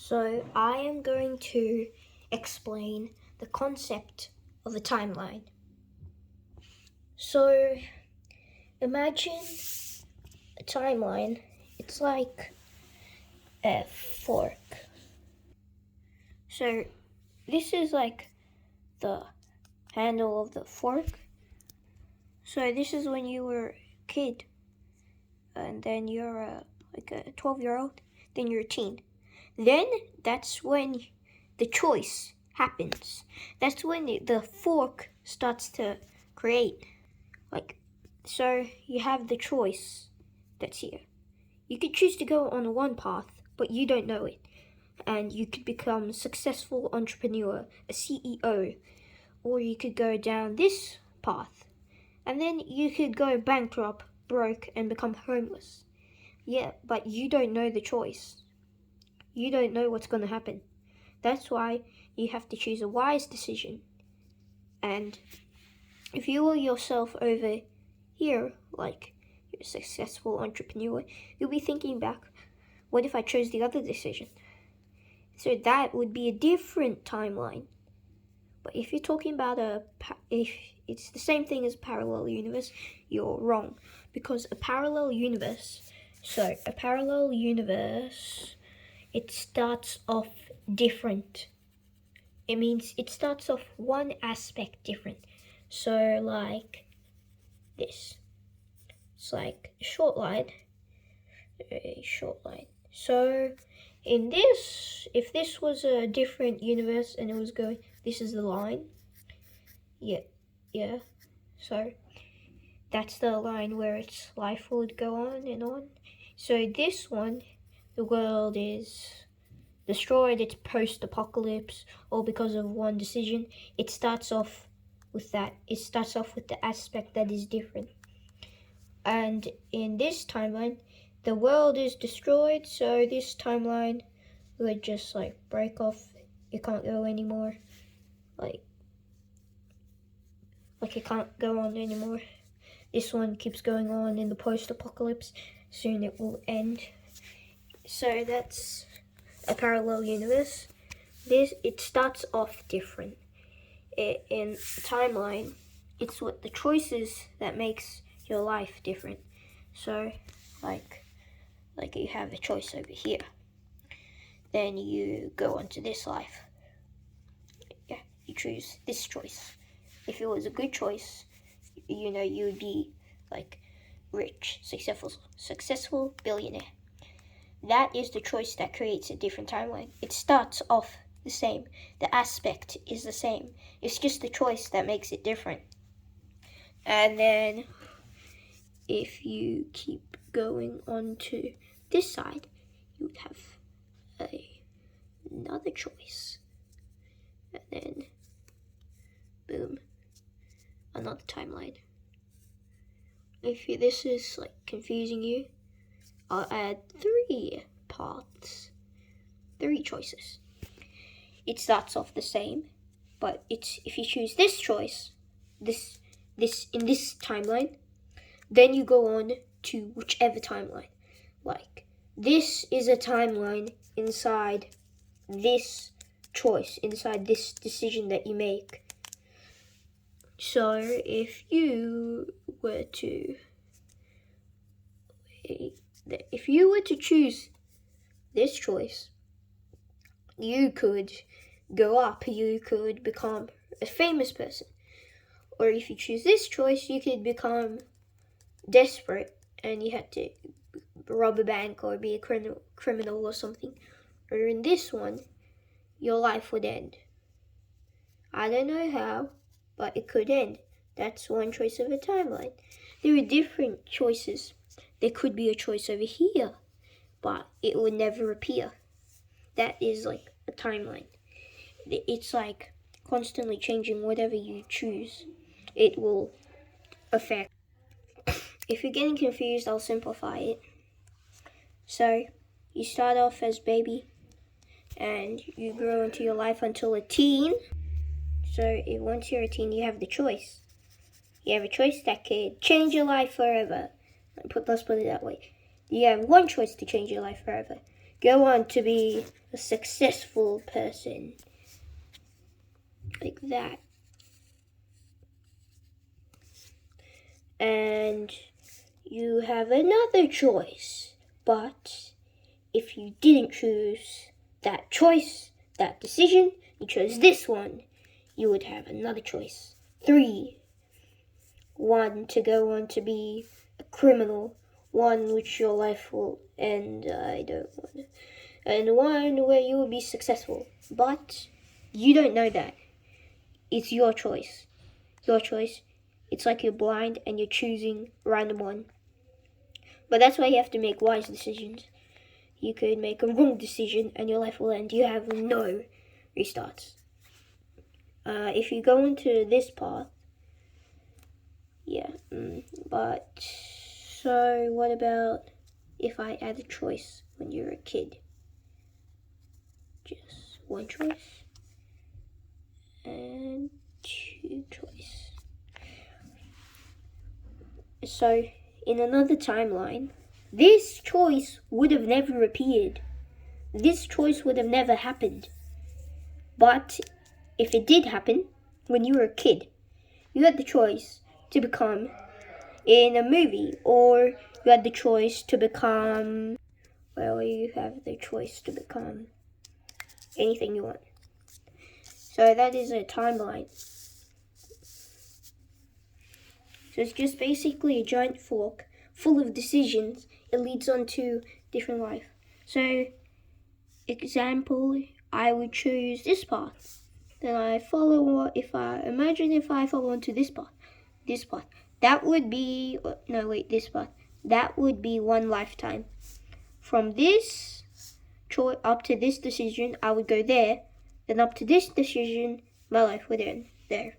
So I am going to explain the concept of a timeline. So imagine a timeline. It's like a fork. So this is like the handle of the fork. So this is when you were a kid, and then you're like a 12-year-old, then you're a teen. Then that's when the choice happens. That's when the fork starts to create. So you have the choice that's here. You could choose to go on one path, but you don't know it. And you could become a successful entrepreneur, a CEO, or you could go down this path. And then you could go bankrupt, broke, and become homeless. Yeah, but you don't know the choice. You don't know what's going to happen. That's why you have to choose a wise decision. And if you were yourself over here, like you're a successful entrepreneur, you'll be thinking back, what if I chose the other decision? So that would be a different timeline. But if you're talking about if it's the same thing as a parallel universe, you're wrong. Because a parallel universe, it starts off different. It means it starts off one aspect different. So like this. It's like a short line. So in this, if this was a different universe and it was going, this is the line. Yeah. So that's the line where its life would go on and on. So this one, the world is destroyed, it's post-apocalypse, all because of one decision. It starts off with that. It starts off with the aspect that is different. And in this timeline, the world is destroyed, so this timeline would just like break off. It can't go anymore. Like it can't go on anymore. This one keeps going on in the post-apocalypse. Soon it will end. So that's a parallel universe. It starts off different. In timeline, it's what the choices that makes your life different. So like you have a choice over here. Then you go on to this life. Yeah, you choose this choice. If it was a good choice, you would be like rich, successful billionaire. That is the choice that creates a different timeline. It starts off the same. The aspect is the same. It's just the choice that makes it different. And then if you keep going on to this side, you would have another choice. And then, boom, another timeline. If this is like confusing you, I'll add 3 paths, 3 choices. It starts off the same, but if you choose this choice, this in this timeline, then you go on to whichever timeline. Like this is a timeline inside this choice, inside this decision that you make. So if you were to choose this choice, you could go up, you could become a famous person. Or if you choose this choice, you could become desperate and you had to rob a bank or be a criminal or something. Or in this one, your life would end. I don't know how, but it could end. That's one choice of a timeline. There are different choices. There could be a choice over here, but it would never appear. That is like a timeline. It's like constantly changing. Whatever you choose, it will affect. If you're getting confused, I'll simplify it. So you start off as baby and you grow into your life until a teen. So once you're a teen, you have the choice. You have a choice that could change your life forever. Let's put it that way. You have one choice to change your life forever. go on to be a successful person. Like that. And you have another choice. But if you didn't choose that choice, that decision, you chose this one, you would have another choice. 3. 1 to go on to be a criminal. 1 which your life will end, I don't want to. And 1 where you will be successful. But you don't know that. It's your choice. Your choice. It's like you're blind and you're choosing random one. But that's why you have to make wise decisions. You could make a wrong decision and your life will end. You have no restarts. If you go into this path, yeah, but so what about if I add a choice when you're a kid? Just 1 choice and 2 choice. So in another timeline, this choice would have never appeared. This choice would have never happened. But if it did happen when you were a kid, you had the choice to become in a movie, or you had the choice to become, well, you have the choice to become anything you want. So that is a timeline. So it's just basically a giant fork full of decisions. It leads on to different life. So, example, I would choose this path. Then I follow, if I follow onto this path, that would be, this path. That would be 1 lifetime. From this choice up to this decision, I would go there. Then up to this decision, my life would end there.